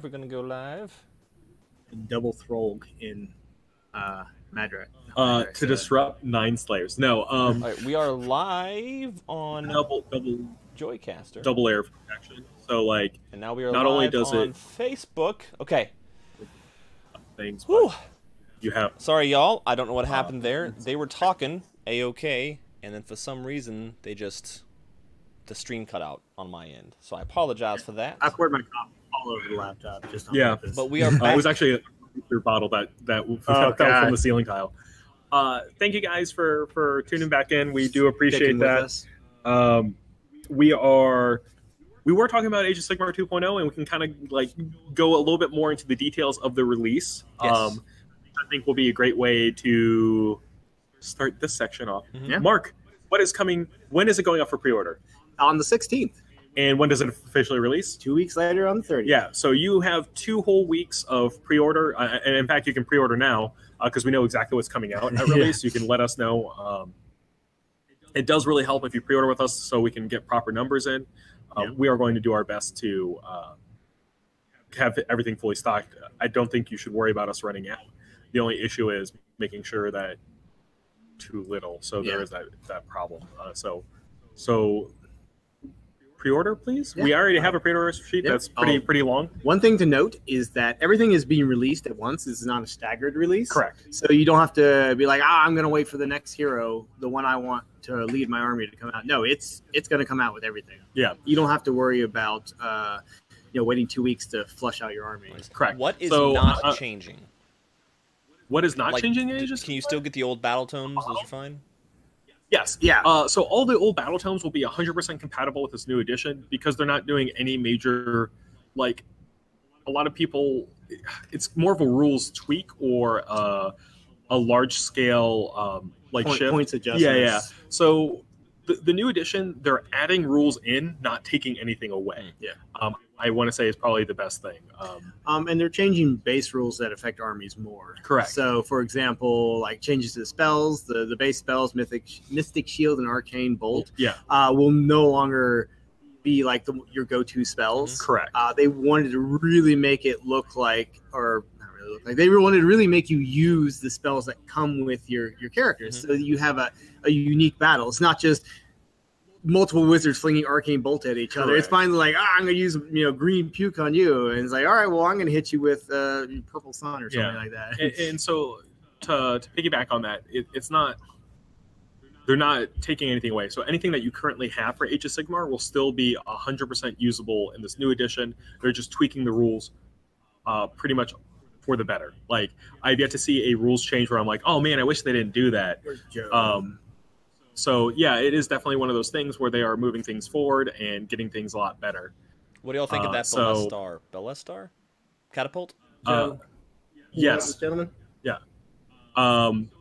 We're gonna go live. Double Throg in Madrak. To disrupt 9 Slayers. No. All right, we are live on double Joycaster. double air protection. So like, and now we are not live only does on it Facebook. Okay. things, Whew. but you have. Sorry, y'all. I don't know what happened there. They were talking a-okay, and then for some reason the stream cut out on my end. So I apologize for that. I poured my coffee all over the laptop just on purpose. But we are back. It was actually a beer bottle that fell from the ceiling tile. Thank you guys for tuning back in. We do appreciate that. We were talking about Age of Sigmar 2.0, and we can kind of like go a little bit more into the details of the release. Yes. I think will be a great way to start this section off. Mm-hmm. Yeah. Mark, what is coming? When is it going up for pre-order? On the 16th. And when does it officially release? 2 weeks later on the 30th. Yeah, so you have 2 whole weeks of pre-order, and in fact, you can pre-order now because we know exactly what's coming out at release. You can let us know. It does really help if you pre-order with us, so we can get proper numbers in. We are going to do our best to have everything fully stocked. I don't think you should worry about us running out. The only issue is making sure that too little. So there is that problem. So pre-order, please. Yeah. We already have a pre-order sheet that's pretty long. One thing to note is that everything is being released at once. This is not a staggered release. Correct. So you don't have to be like, I'm going to wait for the next hero, the one I want to lead my army to come out. No, it's going to come out with everything. Yeah. You don't have to worry about waiting 2 weeks to flush out your army. Correct. What is So, not changing? What is not Like, changing in Ages? Can you still get the old battle tomes? Those are fine? Yes. Yeah. So all the old battle tomes will be 100% compatible with this new edition because they're not doing any major, like, a lot of people, it's more of a rules tweak or a large scale shift. Points adjustments. Yeah. So the new edition, they're adding rules in, not taking anything away. Yeah. I want to say is probably the best thing. And they're changing base rules that affect armies more. Correct. So, for example, like changes to the spells, the base spells, Mystic Shield and Arcane Bolt, will no longer be like your go-to spells. Correct. They wanted to really make it look like, or not really look like, they wanted to really make you use the spells that come with your characters, so that you have a unique battle. It's not just multiple wizards flinging arcane bolt at each other. Correct. It's finally like, I'm going to use green puke on you, and it's like, all right, well, I'm going to hit you with purple sun or something like that. And so to piggyback on that, it's not. They're not taking anything away. So anything that you currently have for Age of Sigmar will still be 100% usable in this new edition. They're just tweaking the rules, pretty much for the better. Like I've yet to see a rules change where I'm like, oh man, I wish they didn't do that. So, yeah, it is definitely one of those things where they are moving things forward and getting things a lot better. What do y'all think of that Ballestar? Catapult? Yes. Gentlemen? Yeah.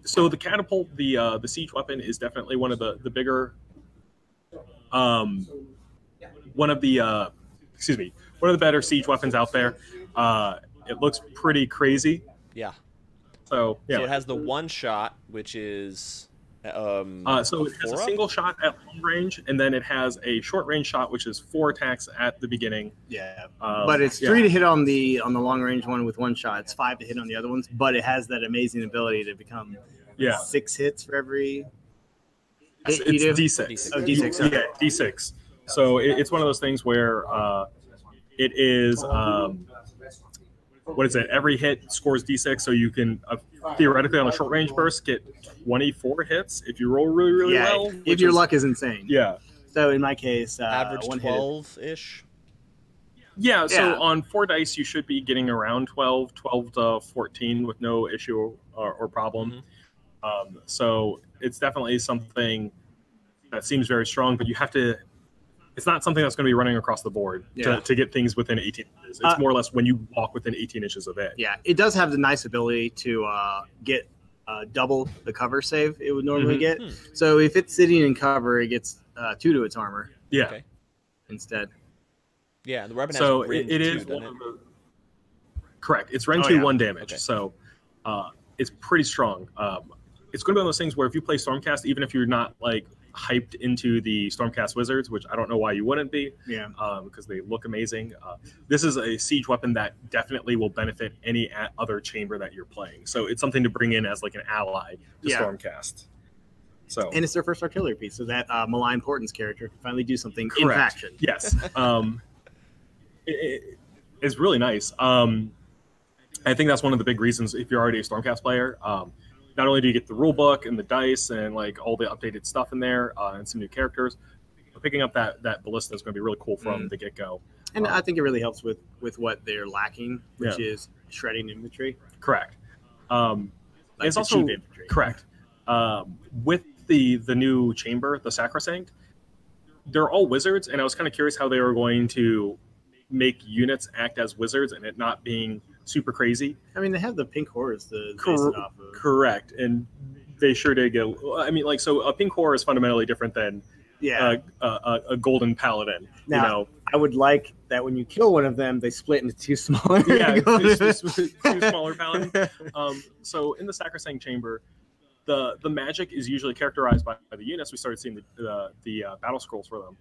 So the catapult, the siege weapon is definitely one of the bigger, one of the better siege weapons out there. It looks pretty crazy. Yeah. So it has the one shot, which is... so it has a single shot at long range, and then it has a short range shot, which is 4 attacks at the beginning. Yeah, but it's 3 to hit on the long range one with 1 shot. It's 5 to hit on the other ones, but it has that amazing ability to become 6 hits for every. It's D6. Oh, D6. Yeah, D6. So it's one of those things where it is. What is it? Every hit scores D6, so you can theoretically on a short range burst get 24 hits if you roll really well. If your luck is insane. Yeah. So in my case, average 12-ish. Yeah. So on 4 dice, you should be getting around 12 to 14 with no issue or problem. So it's definitely something that seems very strong, but you have to. It's not something that's going to be running across the board to get things within 18 inches. It's more or less when you walk within 18 inches of it. Yeah, it does have the nice ability to get double the cover save it would normally get. So if it's sitting in cover, it gets 2 to its armor. Yeah. Okay. Instead. Yeah, the weapon has so Ren it is 2, one of the... Correct. It's Ren 2, 1 damage. Okay. So it's pretty strong. It's going to be one of those things where if you play Stormcast, even if you're not like hyped into the Stormcast Wizards, which I don't know why you wouldn't be. Yeah. Because they look amazing. This is a siege weapon that definitely will benefit any other chamber that you're playing. So it's something to bring in as like an ally to Stormcast. So and it's their first artillery piece, so that Malign Portent's character can finally do something correct. in faction. Yes. It's really nice. I think that's one of the big reasons if you're already a Stormcast player. Not only do you get the rule book and the dice and like all the updated stuff in there and some new characters, but picking up that ballista is going to be really cool from the get-go. And I think it really helps with what they're lacking, which is shredding infantry. Correct. It's also cheap infantry. Correct. With the new chamber, the Sacrosanct, they're all wizards, and I was kind of curious how they were going to make units act as wizards and it not being super crazy. I mean, they have the pink horrors to base it off of. Correct, and they sure did get. I mean, like, so a pink horror is fundamentally different than a golden paladin. Now, you know, I would like that when you kill one of them, they split into two smaller. two smaller paladins. So in the Sacrosanct Chamber, the magic is usually characterized by the units. We started seeing the battle scrolls for them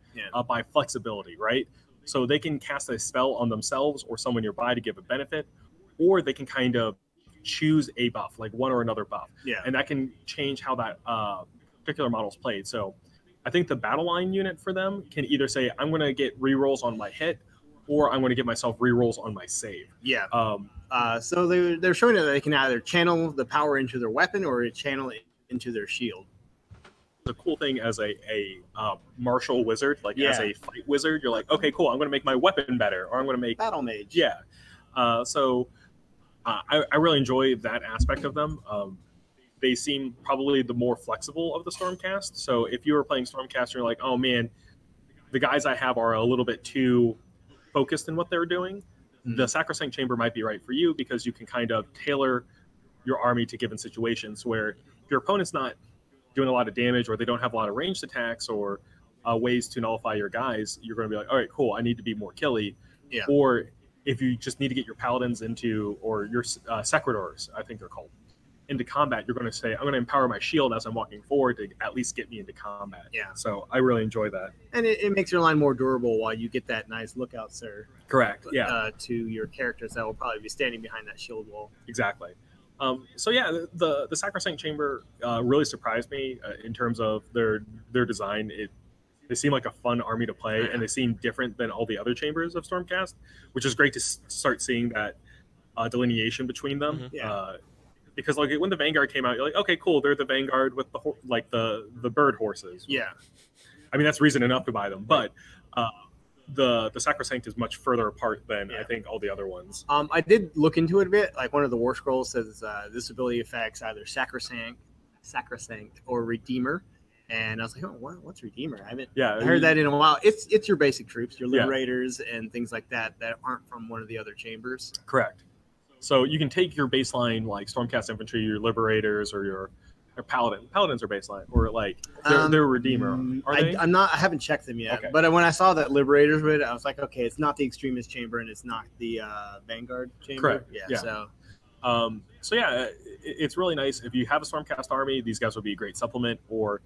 by flexibility, right? So they can cast a spell on themselves or someone nearby to give a benefit, or they can kind of choose a buff, like one or another buff. Yeah. And that can change how that particular model is played. So I think the battle line unit for them can either say, I'm going to get rerolls on my hit, or I'm going to give myself rerolls on my save. Yeah. So they're showing that they can either channel the power into their weapon or channel it into their shield. The cool thing as a martial wizard, like as a fight wizard, you're like, okay, cool, I'm going to make my weapon better, or I'm going to make battle mage. Yeah. So I really enjoy that aspect of them. They seem probably the more flexible of the Stormcast. So if you were playing Stormcast, you're like, oh man, the guys I have are a little bit too focused in what they're doing. The Sacrosanct Chamber might be right for you because you can kind of tailor your army to given situations where if your opponent's not doing a lot of damage or they don't have a lot of ranged attacks or ways to nullify your guys, you're going to be like, all right, cool, I need to be more killy. Yeah. Or if you just need to get your paladins into, or your secretors, I think they're called, into combat, you're going to say, I'm going to empower my shield as I'm walking forward to at least get me into combat. Yeah. So I really enjoy that. And it makes your line more durable while you get that nice lookout, sir. Correct. Yeah. To your characters that will probably be standing behind that shield wall. Exactly. So yeah, the Sacrosanct Chamber really surprised me in terms of their design. They seem like a fun army to play, and they seem different than all the other chambers of Stormcast, which is great to start seeing that delineation between them. Mm-hmm. Yeah. Because like when the Vanguard came out, you're like, okay, cool, they're the Vanguard with the bird horses. Yeah. I mean, that's reason enough to buy them, but the Sacrosanct is much further apart than I think all the other ones. I did look into it a bit. Like one of the War Scrolls says this ability affects either Sacrosanct or Redeemer. And I was like, oh, what's Redeemer? I haven't heard that in a while. It's your basic troops, your Liberators and things like that aren't from one of the other chambers. Correct. So you can take your baseline, like Stormcast Infantry, your Liberators, or your Paladin. Paladins are baseline, or like they're Redeemer. Are they? I haven't checked them yet. Okay. But when I saw that Liberators with it, I was like, okay, it's not the Extremist Chamber and it's not the Vanguard Chamber. Correct. Yeah. So yeah, it's really nice. If you have a Stormcast army, these guys would be a great supplement. Or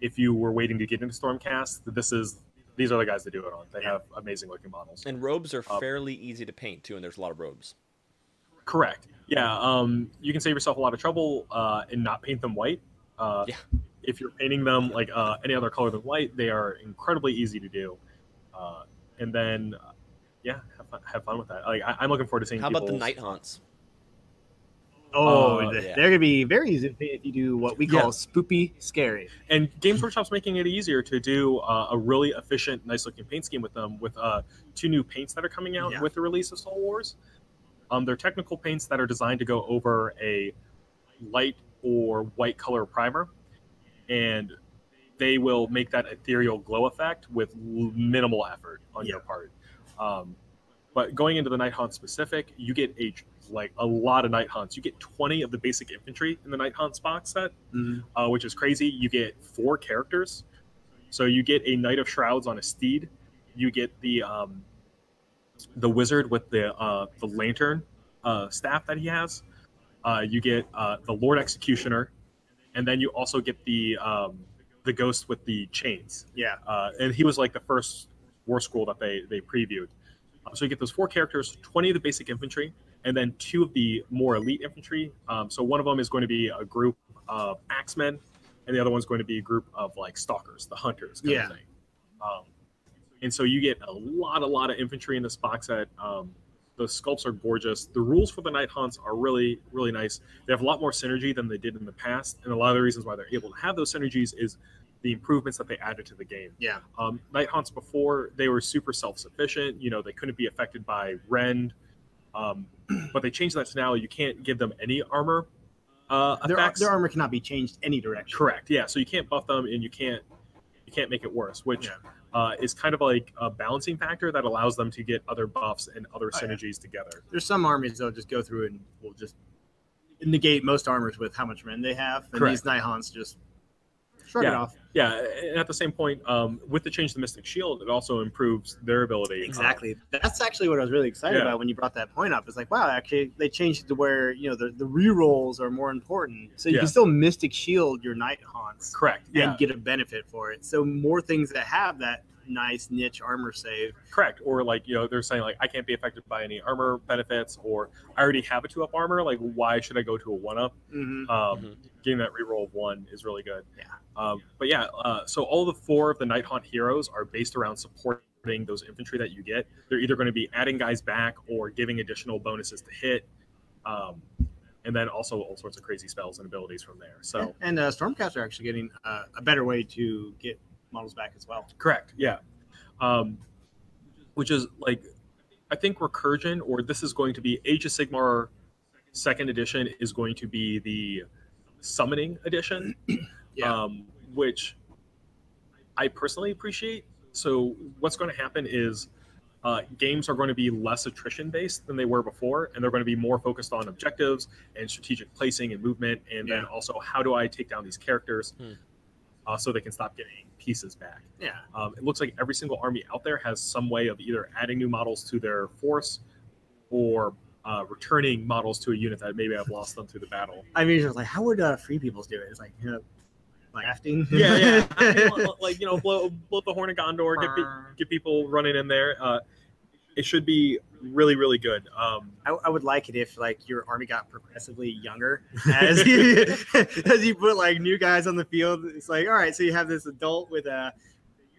if you were waiting to get into Stormcast, these are the guys that do it on. They have amazing looking models. And robes are fairly easy to paint too, and there's a lot of robes. Correct. Yeah. You can save yourself a lot of trouble and not paint them white. If you're painting them like any other color than white, they are incredibly easy to do. And then, have fun with that. Like I'm looking forward to seeing. How about the Night Haunts? They're going to be very easy if you do what we call spoopy scary. And Games Workshop's making it easier to do a really efficient, nice-looking paint scheme with them, with 2 new paints that are coming out with the release of Soul Wars. They're technical paints that are designed to go over a light or white color primer, and they will make that ethereal glow effect with minimal effort on your part. But going into the Night Haunt specific, you get a lot of Night Haunts. You get 20 of the basic infantry in the Night Haunts box set, which is crazy. You get 4 characters. So you get a Knight of Shrouds on a steed. You get the wizard with the lantern staff that he has. You get the Lord Executioner, and then you also get the the ghost with the chains. Yeah. And he was like the first war school that they previewed. So you get those 4 characters, 20 of the basic infantry, and then 2 of the more elite infantry. So one of them is going to be a group of axemen, and the other one's going to be a group of like stalkers, the hunters kind of thing. And so you get a lot of infantry in this box set. The sculpts are gorgeous. The rules for the Night Haunts are really, really nice. They have a lot more synergy than they did in the past, and a lot of the reasons why they're able to have those synergies is the improvements that they added to the game. Yeah. Night Haunts before, they were super self-sufficient. You know, they couldn't be affected by rend, but they changed that to now you can't give them any armor effects. Their armor cannot be changed any direction. Correct. Yeah. So you can't buff them, and you can't make it worse, which is kind of like a balancing factor that allows them to get other buffs and other synergies together. There's some armies they'll just go through and will just negate most armors with how much rend they have, and these Night Haunts just shrug it off. Yeah, and at the same point, with the change to the Mystic Shield, it also improves their ability. Exactly. That's actually what I was really excited about when you brought that point up. It's like, wow, actually, they changed it to where, you know, the rerolls are more important. So you can still Mystic Shield your Night Haunts. Correct. And get a benefit for it. So more things that have that nice niche armor save. Correct. Or like, you know, they're saying like, I can't be affected by any armor benefits, or I already have a 2-up armor. Like, why should I go to a 1-up? Getting that reroll of 1 is really good. So all the 4 of the Night Haunt heroes are based around supporting those infantry that you get. They're either going to be adding guys back or giving additional bonuses to hit. And then also all sorts of crazy spells and abilities from there. So and Stormcats are actually getting a better way to get models back as well. Correct. Yeah. Which is like, I think Recursion, or this is going to be Age of Sigmar 2nd edition, is going to be the summoning edition, which I personally appreciate. So what's going to happen is games are going to be less attrition based than they were before, and they're going to be more focused on objectives and strategic placing and movement, and then also how do I take down these characters so they can stop getting pieces back. It looks like every single army out there has some way of either adding new models to their force or returning models to a unit that maybe I've lost them through the battle. I mean, it's like, how would Free Peoples do it? It's like, you know, crafting. I mean, like, you know, blow the horn of Gondor, get people running in there. It should be really, really good. I would like it if like your army got progressively younger as you put like new guys on the field. It's like, all right, so you have this adult with a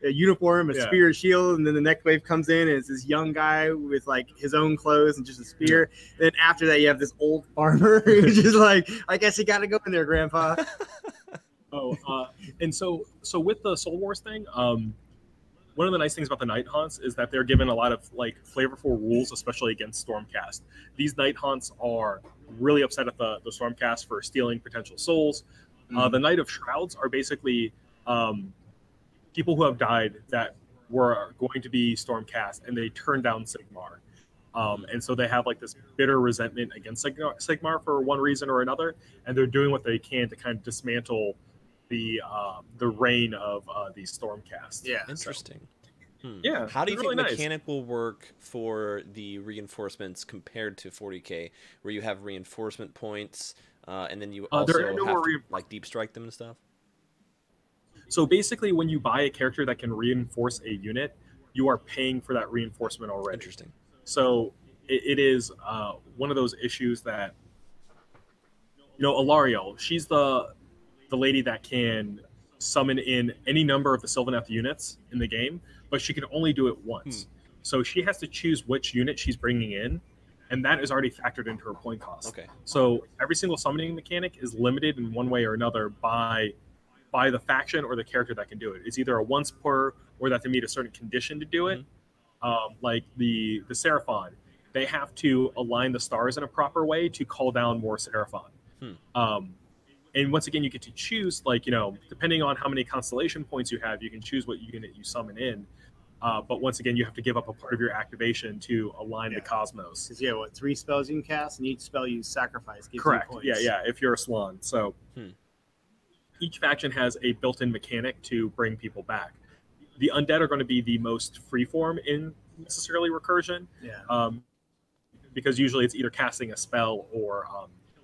uniform, a spear, a shield, and then the next wave comes in and it's this young guy with like his own clothes and just a spear. Then after that, you have this old farmer who's just like, I guess you got to go in there, Grandpa. And so with the Soul Wars thing, one of the nice things about the Night Haunts is that they're given a lot of like flavorful rules, especially against Stormcast. These Night Haunts are really upset at the Stormcast for stealing potential souls. The Night of Shrouds are basically people who have died that were going to be Stormcast, and they turned down Sigmar. And so they have like this bitter resentment against Sigmar for one reason or another, and they're doing what they can to kind of dismantle the reign of these Stormcasts. Interesting. Yeah. How do you think really the mechanic will work for the reinforcements compared to 40K, where you have reinforcement points, and then you also have to like deep strike them and stuff? So basically, when you buy a character that can reinforce a unit, you are paying for that reinforcement already. Interesting. So it is one of those issues that, you know, Ilario, she's the lady that can summon in any number of the Sylvaneth units in the game, but she can only do it once. So she has to choose which unit she's bringing in, and that is already factored into her point cost. Okay. So every single summoning mechanic is limited in one way or another by the faction or the character that can do it. It's either a once per, or that they meet a certain condition to do it. Like the Seraphon, they have to align the stars in a proper way to call down more Seraphon. And once again, you get to choose, like, you know, depending on how many constellation points you have, you can choose what unit you summon in. But once again, you have to give up a part of your activation to align the cosmos. Because 3 spells you can cast, and each spell you sacrifice gives Correct. you points. Yeah, if you're a swan. So each faction has a built-in mechanic to bring people back. The undead are going to be the most freeform in necessarily Recursion. Because usually it's either casting a spell or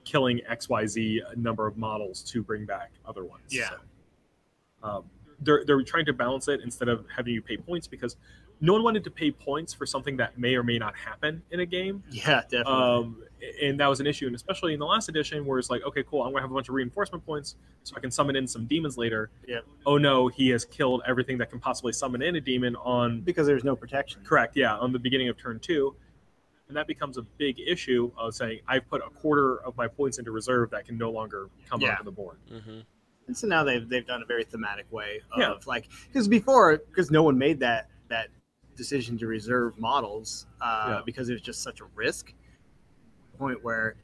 killing XYZ number of models to bring back other ones. they're trying to balance it instead of having you pay points, because no one wanted to pay points for something that may or may not happen in a game. Yeah, definitely. And that was an issue, and especially in the last edition, where it's like, okay, cool, I'm gonna have a bunch of reinforcement points, so I can summon in some demons later. Yeah. Oh no, he has killed everything that can possibly summon in a demon on. Because there's no protection. Correct. Yeah, on the beginning of turn 2, and that becomes a big issue of saying I've put a quarter of my points into reserve that can no longer come onto the board. Mm-hmm. And so now they've done a very thematic way of like, because no one made that decision to reserve models because it was just such a risk. Point where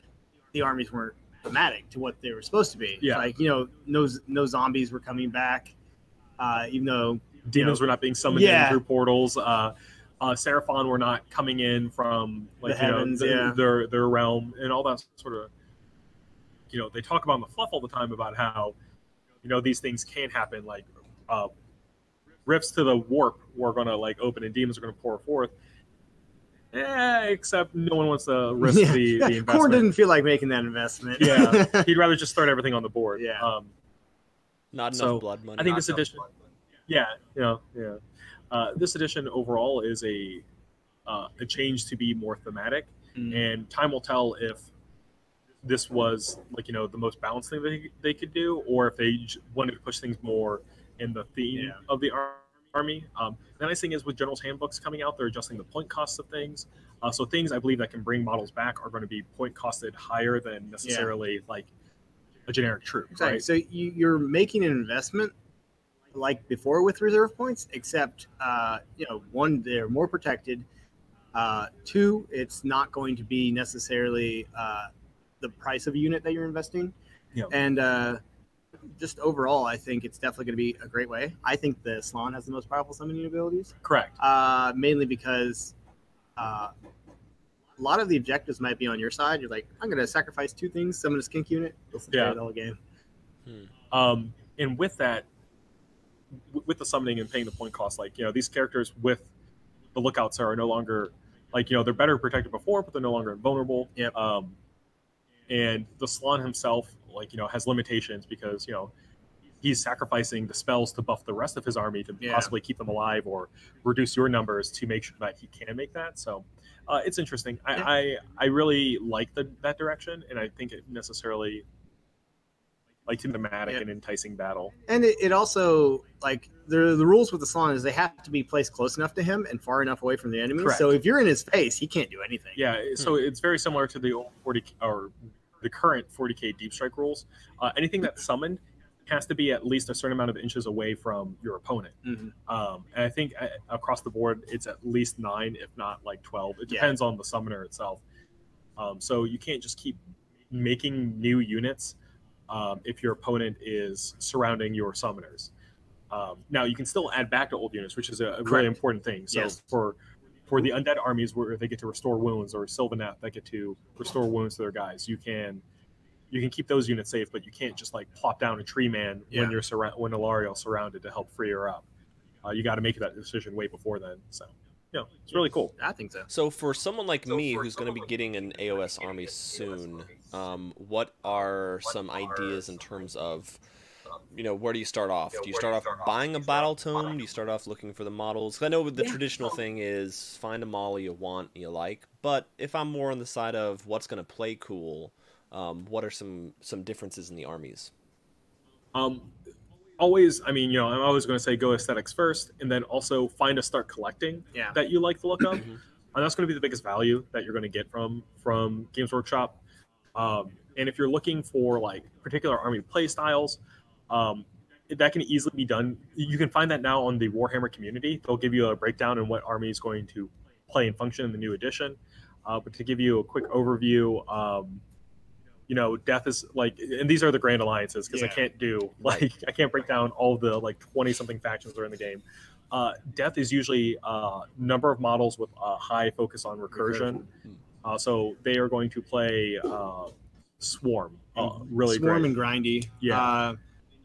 the armies weren't thematic to what they were supposed to be. Yeah. Like, no zombies were coming back, even though demons were not being summoned in through portals. Seraphon were not coming in from like the heavens, their realm, and all that sort of. They talk about in the fluff all the time about how these things can happen, like rifts to the warp were going to like open and demons are going to pour forth. Except no one wants to risk the investment. Korn didn't feel like making that investment. Yeah, he'd rather just start everything on the board. Yeah. Not enough blood money. I think this edition. Yeah. This edition overall is a change to be more thematic, and time will tell if this was like the most balanced thing they could do, or if they wanted to push things more in the theme of the army. The nice thing is with General's Handbooks coming out, they're adjusting the point costs of things. So things I believe that can bring models back are going to be point costed higher than necessarily like a generic troop. Exactly. Right? So you're making an investment like before with reserve points, except one, they're more protected. Two, it's not going to be necessarily the price of a unit that you're investing. Yeah. And just overall, I think it's definitely going to be a great way. I think the Slann has the most powerful summoning abilities. Correct. Mainly because a lot of the objectives might be on your side. You're like, I'm going to sacrifice 2 things, summon a skink unit. The whole game. And with that, with the summoning and paying the point cost, like these characters with the lookouts are no longer like they're better protected before, but they're no longer invulnerable. Yep. And the Slann himself, has limitations because he's sacrificing the spells to buff the rest of his army to possibly keep them alive or reduce your numbers to make sure that he can make that. So it's interesting. I really like that direction, and I think it necessarily thematic and enticing battle. And it also the rules with the Slann is they have to be placed close enough to him and far enough away from the enemy. Correct. So if you're in his face, he can't do anything. Yeah, so it's very similar to the old 40 or the current 40k deep strike rules. Anything that's summoned has to be at least a certain amount of inches away from your opponent. And I think across the board, it's at least 9, if not 12. It depends on the summoner itself. So you can't just keep making new units if your opponent is surrounding your summoners. Now, you can still add back to old units, which is a really important thing. So for the undead armies where they get to restore wounds, or Sylvaneth that get to restore wounds to their guys, you can keep those units safe, but you can't just plop down a tree man when when Ilariel's surrounded to help free her up. You got to make that decision way before then. So it's really cool. I think so. So for someone like me who's going to be getting an AOS army soon, what are some ideas in terms of where do you start off? Do you start off buying a battle tome? Do you start off looking for the models? 'Cause I know the traditional thing is find a model you want, you like. But if I'm more on the side of what's going to play cool, what are some differences in the armies? Always, I'm always going to say go aesthetics first, and then also find a start collecting that you like the look of. And that's going to be the biggest value that you're going to get from Games Workshop. And if you're looking for particular army play styles, that can easily be done. You can find that now on the Warhammer community. They'll give you a breakdown on what army is going to play and function in the new edition. But to give you a quick overview, Death is and these are the Grand Alliances, because I can't do I can't break down all the 20 something factions that are in the game. Death is usually a number of models with a high focus on recursion. So they are going to play Swarm, really Swarm great. And grindy. Yeah.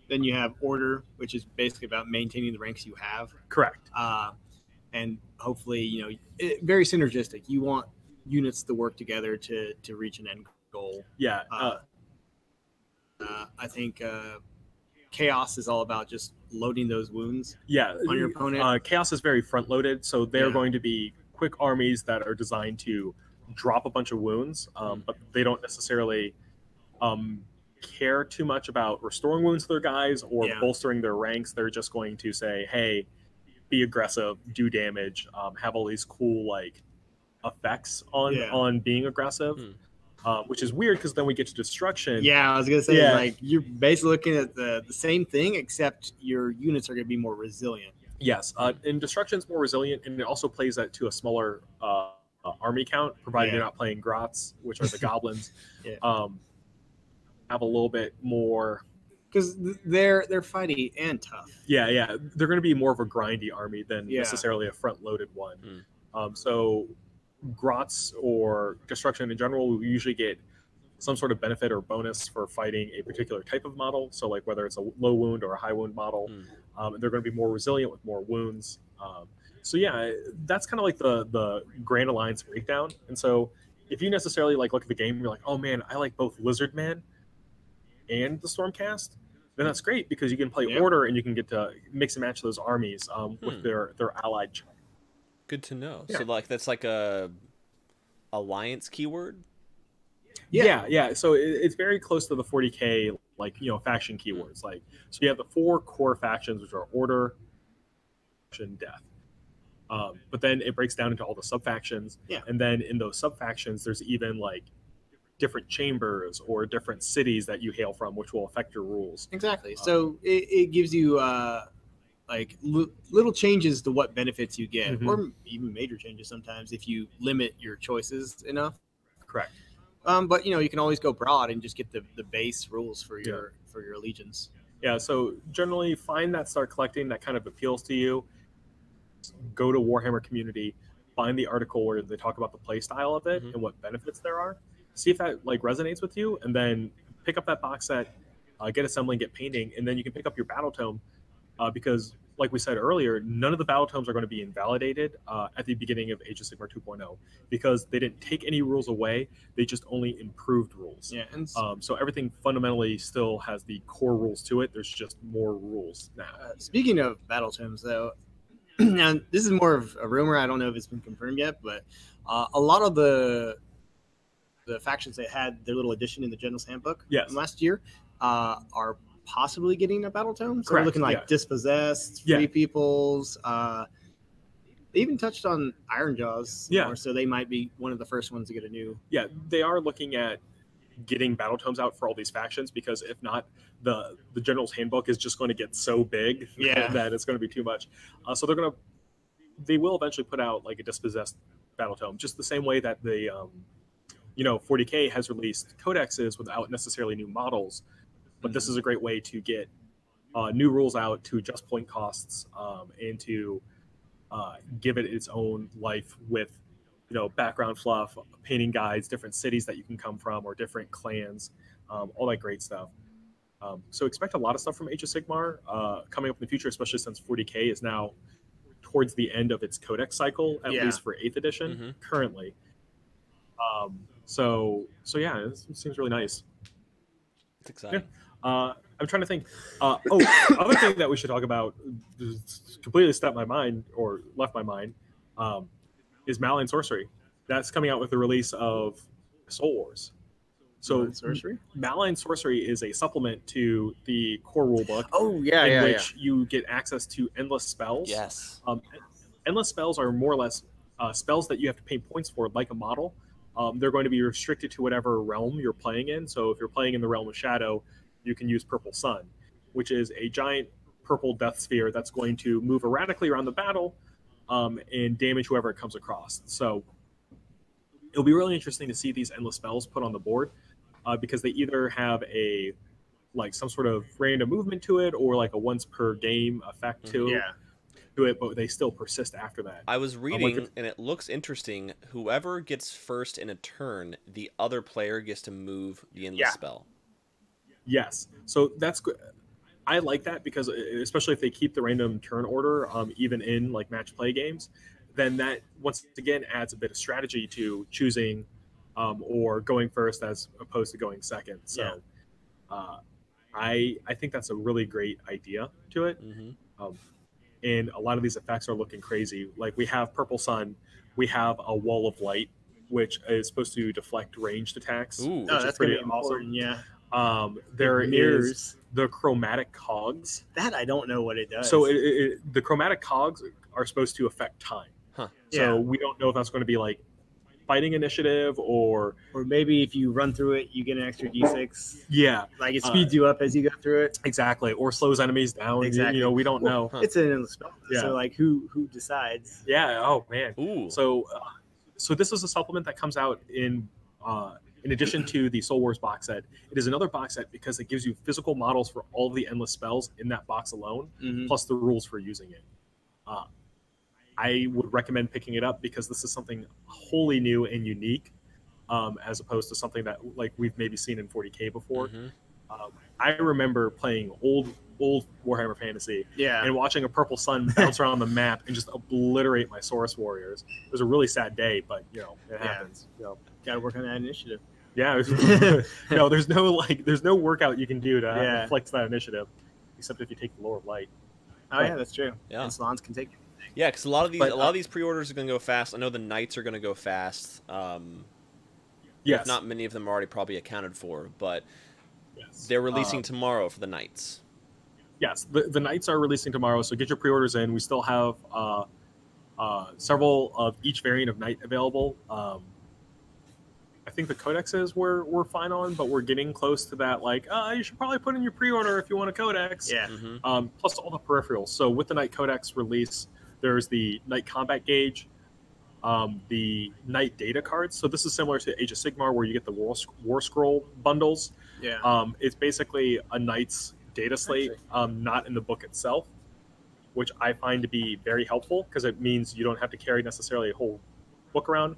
Then you have Order, which is basically about maintaining the ranks you have. Correct. And hopefully, very synergistic. You want units to work together to reach an end goal. Yeah. I think Chaos is all about just loading those wounds on your opponent. Chaos is very front loaded, so they're going to be quick armies that are designed to drop a bunch of wounds, but they don't necessarily care too much about restoring wounds to their guys or bolstering their ranks. They're just going to say, hey, be aggressive, do damage, have all these cool like effects on being aggressive, which is weird because then we get to destruction. Yeah, I was gonna say like you're basically looking at the same thing, except your units are gonna be more resilient. Yes, and destruction's more resilient, and it also plays that to a smaller army count, provided you're not playing grots, which are the goblins. Have a little bit more because they're fighty and tough. Yeah, they're going to be more of a grindy army than necessarily a front-loaded one. So grots or destruction in general, we usually get some sort of benefit or bonus for fighting a particular type of model. So like whether it's a low wound or a high wound model, they're going to be more resilient with more wounds. So yeah, that's kind of like the Grand Alliance breakdown. And so if you necessarily like look at the game, you're like, oh man, I like both Lizardman and the Stormcast, then that's great because you can play Order and you can get to mix and match those armies with their allied. Good to know. So like that's like a alliance keyword. Yeah. So it's very close to the 40K like faction keywords. Like so you have the 4 core factions, which are Order, and Death. But then it breaks down into all the sub factions. And then in those sub factions, there's even like different chambers or different cities that you hail from, which will affect your rules. Exactly. So it gives you like little changes to what benefits you get, or even major changes sometimes if you limit your choices enough. Correct. But you can always go broad and just get the base rules for your legions. Yeah. So generally, find that start collecting that kind of appeals to you. Go to Warhammer Community, find the article where they talk about the play style of it and what benefits there are. See if that like resonates with you, and then pick up that box set, get assembling, get painting, and then you can pick up your battle tome because, like we said earlier, none of the battle tomes are going to be invalidated at the beginning of Age of Sigmar 2.0 because they didn't take any rules away; they just only improved rules. Yeah, and so everything fundamentally still has the core rules to it. There's just more rules now. Speaking of battle tomes, though, now this is more of a rumor. I don't know if it's been confirmed yet, but a lot of the factions that had their little addition in the General's Handbook from last year are possibly getting a battle tome. So we're looking like Dispossessed, Free Peoples. They even touched on Iron Jaws. So they might be one of the first ones to get a new. Yeah, they are looking at getting battle tomes out for all these factions because if not, the General's Handbook is just going to get so big that it's going to be too much. So they will eventually put out like a Dispossessed battle tome, just the same way that the 40K has released codexes without necessarily new models, but this is a great way to get new rules out to adjust point costs and to give it its own life with, background fluff, painting guides, different cities that you can come from or different clans, all that great stuff. So expect a lot of stuff from Age of Sigmar coming up in the future, especially since 40K is now towards the end of its codex cycle, at least for 8th edition currently. So yeah, it seems really nice. It's exciting. I'm trying to think. Other thing that we should talk about, completely left my mind, is Malign Sorcery. That's coming out with the release of Soul Wars. So Malign Sorcery is a supplement to the core rulebook. In which you get access to endless spells. Yes. Endless spells are more or less spells that you have to pay points for, like a model. They're going to be restricted to whatever realm you're playing in. So if you're playing in the realm of Shadow, you can use Purple Sun, which is a giant purple death sphere that's going to move erratically around the battle and damage whoever it comes across. So it'll be really interesting to see these endless spells put on the board because they either have some sort of random movement to it or like a once per game effect to it, but they still persist after that. I was reading, and it looks interesting. Whoever gets first in a turn, the other player gets to move the endless spell. Yes. So that's good. I like that because especially if they keep the random turn order, even in like match play games, then that once again adds a bit of strategy to choosing or going first as opposed to going second. So I think that's a really great idea to it. And a lot of these effects are looking crazy. Like we have Purple Sun, we have a Wall of Light, which is supposed to deflect ranged attacks, Ooh. which Oh, is that's pretty gonna be important. awesome. Yeah, There mirrors. is the chromatic cogs. That I don't know what it does. So the chromatic cogs are supposed to affect time. Huh. So we don't know if that's going to be like fighting initiative or maybe if you run through it, you get an extra d6. yeah, Like it speeds you up as you go through it. exactly, or slows enemies down. Exactly. You know, we don't know. Huh. It's an endless spell. Yeah. So like who decides? Yeah. Oh man. Ooh. So this is a supplement that comes out in addition to the Soul Wars box set. It is another box set because it gives you physical models for all of the endless spells in that box alone, plus the rules for using it. I would recommend picking it up because this is something wholly new and unique, as opposed to something that like we've maybe seen in 40K before. I remember playing old Warhammer Fantasy and watching a Purple Sun bounce around the map and just obliterate my Saurus warriors. It was a really sad day, but you know it happens. You know. Got to work on that initiative. Yeah, no, there's no workout you can do to flex that initiative, except if you take the Lore of Light. Oh yeah, that's true. Yeah. And Salons can take it. Yeah, because a lot of these pre-orders are going to go fast. I know the Knights are going to go fast. Yes. If not many of them are already probably accounted for, but they're releasing tomorrow for the Knights. Yes, the Knights are releasing tomorrow, so get your pre-orders in. We still have several of each variant of Knight available. I think the codexes we're fine on, but we're getting close to that. Like, you should probably put in your pre-order if you want a codex. Yeah. Plus all the peripherals. So with the Knight Codex release, there's the Knight Combat Gauge, the Knight Data cards. So this is similar to Age of Sigmar, where you get the War Scroll bundles. Yeah. It's basically a Knight's data slate, not in the book itself, which I find to be very helpful because it means you don't have to carry necessarily a whole book around.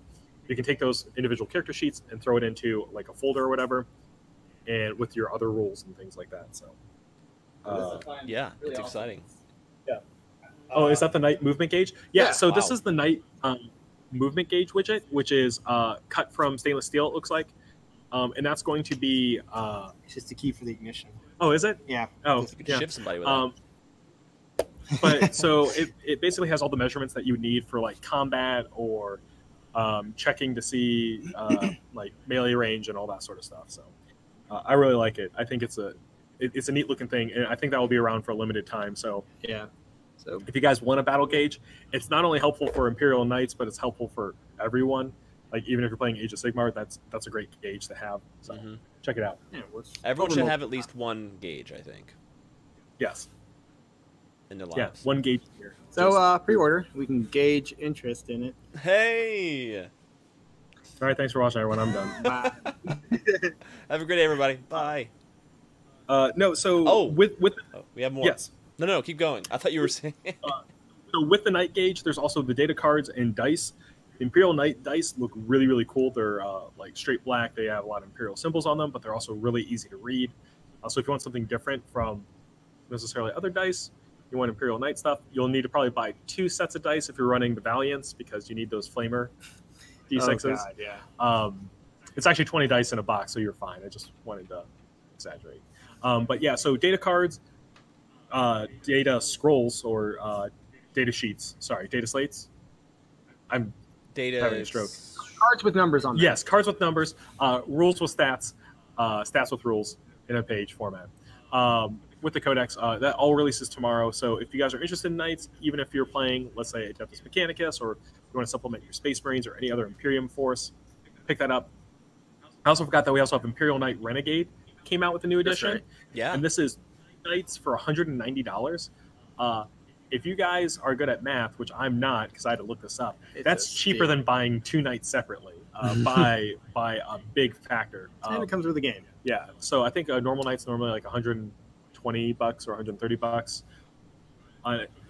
You can take those individual character sheets and throw it into like a folder or whatever, and with your other rules and things like that. So, Yeah, it's exciting. Yeah. Oh, is that the Knight movement gauge? Yeah. So this Wow. is the Knight movement gauge widget, which is cut from stainless steel. It looks like, and that's going to be. It's just a key for the ignition. Oh, is it? Yeah. Oh, You could yeah. shiv somebody with that. But so it basically has all the measurements that you would need for like combat or checking to see like melee range and all that sort of stuff. So I really like it. I think it's a neat looking thing, and I think that will be around for a limited time. So Yeah. So if you guys want a battle gauge, it's not only helpful for Imperial Knights, but it's helpful for everyone. Like even if you're playing Age of Sigmar, that's a great gauge to have. So check it out. yeah, Everyone should have at least one gauge, I think, Yes. in their Yeah. lives. One gauge here. So pre-order, we can gauge interest in it. Hey! All right. Thanks for watching, everyone. I'm done. Bye. Have a great day, everybody. Bye. No. So with Oh, we have more. yes. No, keep going. I thought you were saying. So with the Knight gauge, there's also the data cards and dice. The Imperial Knight dice look really, really cool. They're like straight black. They have a lot of Imperial symbols on them, but they're also really easy to read. So if you want something different from necessarily other dice, you want Imperial Knight stuff, you'll need to probably buy 2 sets of dice if you're running the Valiants because you need those Flamer D6s. Oh, God, yeah. It's actually 20 dice in a box, so you're fine. I just wanted to exaggerate. But yeah, so data cards, data scrolls or data sheets. Sorry, data slates. I'm Data. having a stroke. Cards with numbers on them. Yes, cards with numbers, rules with stats, stats with rules in a page format. With the Codex, that all releases tomorrow. So if you guys are interested in Knights, even if you're playing, let's say, Adeptus Mechanicus, or you want to supplement your Space Marines or any other Imperium force, pick that up. I also forgot that we also have Imperial Knight Renegade came out with a new edition. right. Yeah. And this is Knights for $190. If you guys are good at math, which I'm not because I had to look this up, It's that's a cheaper steal. than buying 2 Knights separately by a big factor. And it comes with a game. Yeah, so I think a normal Knight's normally like $120 or $130.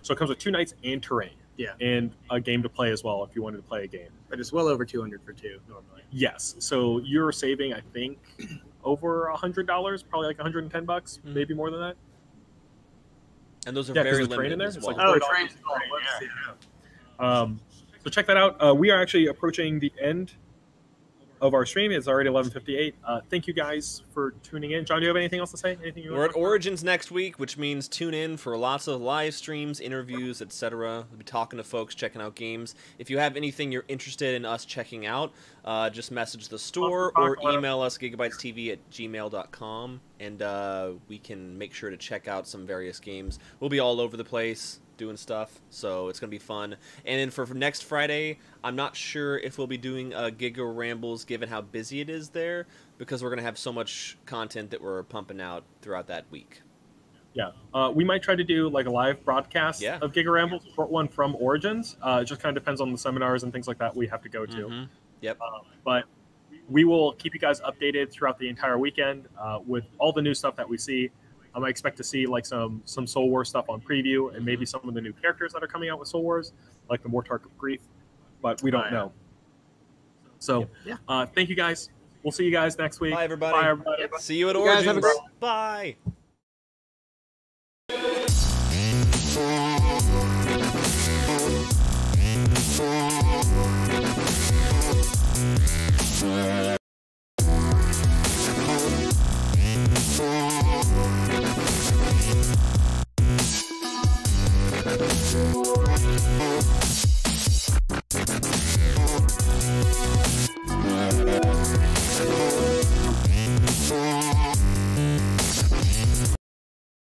So it comes with 2 Knights and terrain. Yeah. And a game to play as well if you wanted to play a game. But it's well over 200 for 2 normally. Yes, so you're saving, I think, over $100, probably like $110, maybe more than that. And those are Yeah, 'cause very the train in limited there, as it's well. like $40. So check that out. We are actually approaching the end of our stream. It's already 11:58. Thank you guys for tuning in. John, do you have anything else to say? Anything you We're want at to Origins next week, which means tune in for lots of live streams, interviews, etc. We'll be talking to folks, checking out games. If you have anything you're interested in us checking out, just message the store or email us gigabitestv@gmail.com, and we can make sure to check out some various games. We'll be all over the place doing stuff, so it's gonna be fun. And then for next Friday, I'm not sure if we'll be doing Giga Rambles given how busy it is there, because we're gonna have so much content that we're pumping out throughout that week. Yeah, we might try to do like a live broadcast of Giga Rambles, a short one from Origins. It just kind of depends on the seminars and things like that we have to go to. Yep. But we will keep you guys updated throughout the entire weekend with all the new stuff that we see. I expect to see like some Soul Wars stuff on preview, and maybe some of the new characters that are coming out with Soul Wars, like the Mortark of Grief, but we don't know. So thank you guys. We'll see you guys next week. Bye, everybody. Bye, everybody. See you at Origins. Bye.